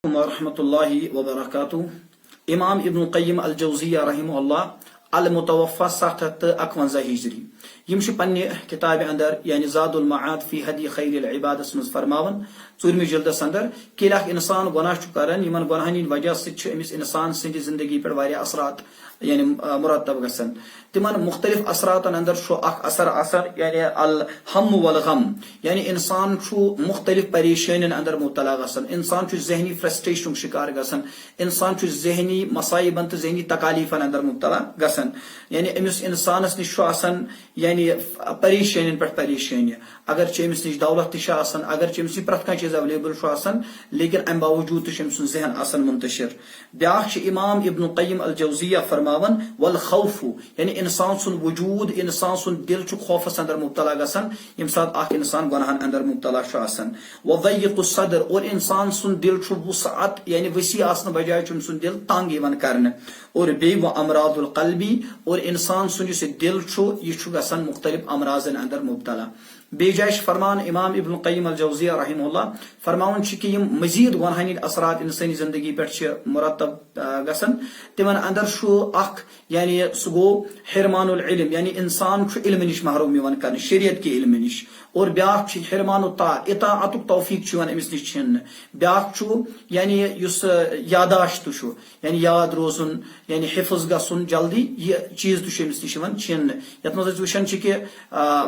वरहमतुल्लाहि वबरकातुहू। इमाम इब्न क़य्यिम अल जौज़िया रहमहुल्लाह अल मुतवफ़्फ़ा 751 हिजरी यम पन्ने किताब अंदर यानी ज़ादुल मआद फी हदी खैरिल इबादत मज फरमावन 4 जिल्दस अंदर कि इंसान गुनाह करान यमन गुनाहन वजह से इंसान सिंद जिंदगी पे वारिया असरात यानी मुरतब गसन तिमन मुख्तलिफ असरातन अंदर असर यानी अल हम वल गम यानी इंसान मुख्तलिफ परेशानियन अंदर मुब्तला गसन इंसान जहनी फ्रस्ट्रेशन शिकार गसन इंसान जहनी मसाइबन तो जहनी तकालीफन अंदर मुब्तला गसन यानी अमिस इंसानस निश यानी परेशानियन पे परेशानी अगर अमिस निश दौलत तन अगर अमिस प्रत कह चीज अवेलेबल लेकिन अम बावजूद जहन आसन मुंतशिर ब्या इमाम इब्न क़य्यिम अल जौज़िया फरमावन वल खौफ यानी इंसान सुन वजूद इंसान सुन दिल खौफस अंदर मुब्तला गसन यम सात इंसान गुनाहन अंदर मुब्तला वज़य्यक़ु सदर और इंसान सुन दिल वुसअत यानी वसी आसन बजाय सुन दिल तंग यवन करने और बे व अमरादुल क़ल्बी और इंसान सुन दिल यह गसन मुख्तलिफ अमराजन अंदर मुब्तला बे जाय फरमान इमाम इब्न क़य्यिम अल जौज़िया रहमहुल्लाह फरमावन कि यम मजीद गुनाहनी असरात इंसानी जिंदगी पे मुरतब गसन तिमन अंदर यानी सह गो हिरमानुल इल्म यानी इंसान इल्म निश महरूम यवन कर शरीयत के इल्म निश और ब्या हिरमानु इताअतुक तौफीक अमिस निश छिन ब्या यानी यादाश्त यानी याद रोजुन यानी हिफ्ज गसुन जल्दी यह चीज अमिस निश छिन यथ मज वुचान कि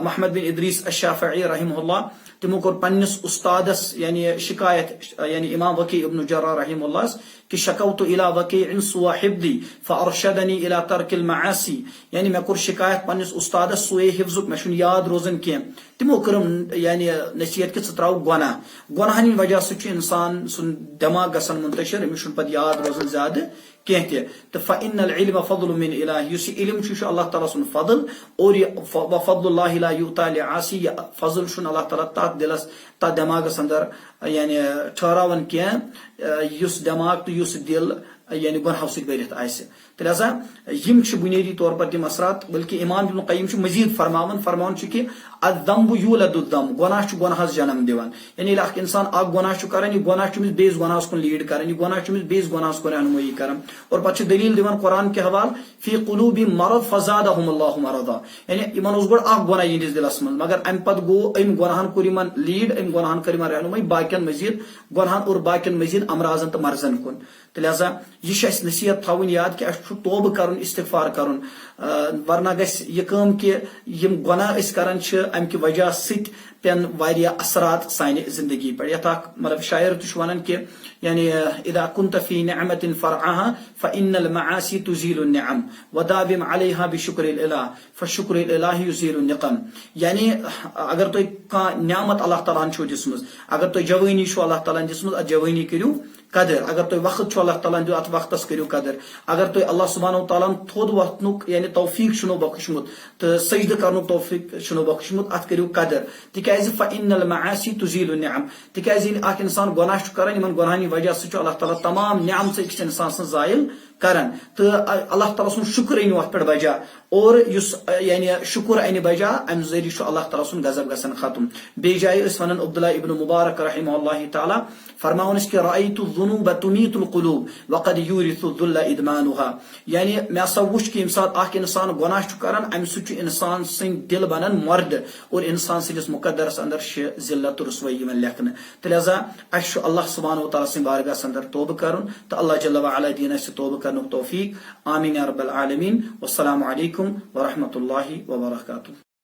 मोहम्मद बिन इदरीस अश्शाफ़ई रहमहुल्लाह तिमो कोर पन्निस उस्तादस यानी शिकायत यानी इमाम वकी इब्न जर्राह रहमहुल्लाह कि शकौतु इला वकीइन सुआ हिफ्दी फअरशदनी इला तर्किल मआसी यानी मैं कोर शिकायत पन्निस उस्तादस सुए हिफ्जुक मैं शुन याद रोजन के तिमो करम यानी नसीहत कि त्राव गुनाहन वजह से इंसान सुन दिमाग गसन मुंतशिर अमिस शुन पद याद रोजन ज्यादा कह तो फ़इन्नल इल्म फ़ज़्लुम मिन इलाही युस इल्म अल्लाह ताला सुन फضल और व फ़ज़्लुल्लाहि ला युता लिआसी फज़ल शुन अल्लाह ताला तात दिलस ता दिमागस अंदर यानी ठहरावन कह युस दिमाग तो युस दिल यानी गुनाह सत भरित आसि तो लिहाजा यम बुनियादी तौर पर तम असरात बल्कि इमाम इब्न क़य्यिम मजीद फरमावन कि अद्दम्बु यूलदुद्दम गुनाह गुनाहस जन्म दिवान यानी इंसान गुनाह कर गुनाह बेस गुनाहस कुन लीड कर गुनाह बेस गुनाहस कुन रहनुमाई कर और पे दलील दिवान कुरान के हवाल फी क़ुलूबि मरद फ़ज़ादहुमुल्लाहु मरदा यानी इमन उस गोड गुनाह यिंदिस दिलस मज मगर अम पत गो अम गुनाहन कोर लीड अम गुनाहन कर रहनुमाई बाकियन मजीद गुनाहन और बाकियन मजीद अमराजन तो मर्जन कुन तो लिहाजा यह नसीहत थवन याद कि तौबह कर इस्तिग़फ़ार कर वरना गह कि यम गुनाह करान अम कि वजह सत पेन वारिया असरात साने जिंदगी पे यथा मतलब शायर तुश वनान कि यानी इदा कुंत फी निअमतिन फरअहा फइन्नल मआसी तुज़ीलुन निअम वदाविम अलैहा बिशुक्रिल इलाह फशुक्रुल इलाह युज़ीलुन निक़म यानी अगर तो का नियामत अल्लाह ताला छु दिसमज अगर तो जवानी छु अल्लाह ताला दिसमज जवानी करियो कदर अगर तो वक्त अल्लाह ताला अत वक्तस करियो कदर अगर तो अल्लाह सुब्हानहु ताला थोद वतनुक यानी तौफीक शुनो बख्शमुत तो सजद करनुक तौफीक शुनो बख्शमुत अत करियो कदर तिकाज फइन्नल मआसी तुज़ीलुन निअम तिकाज इंसान गुनाह कर गुनाहनी वजह से अल्लाह ताला तमाम नियामत इंसान जायल करन तो अल्लाह ताला सुन शुक्र अन वत पे बजा और यानी शुक्र अन बजा अम जरिए अल्लाह ताला सुन गजब गसन खत्म बे जाय वन अब्दुल्लाह इब्न मुबारक रहमहुल्लाह ताला फरमावन कि रअयतु ज़ुनूब तुमीतुल क़ुलूब वक़द यूरिसु ज़ुल्ल इदमानुहा यानी मैं सब वुच कि सात इंसान गुनाह करन अम सु इंसान सिंह दिल बनन मर्द और इंसान सिंस मुकद्दरस अंदर जिल्लत और रुसवाई यवन लेखन तो लिहाजा अश अल्लाह सुब्हानहु ताला सिंह बारगाह अंदर तौबह करन तो अल्लाह जल्ल व अला दीन से तौबह करनुक तौफीक आमीन या रब्बल आलमीन वस्सलामु अलैकुम व रहमतुल्लाहि व बरकातुहू।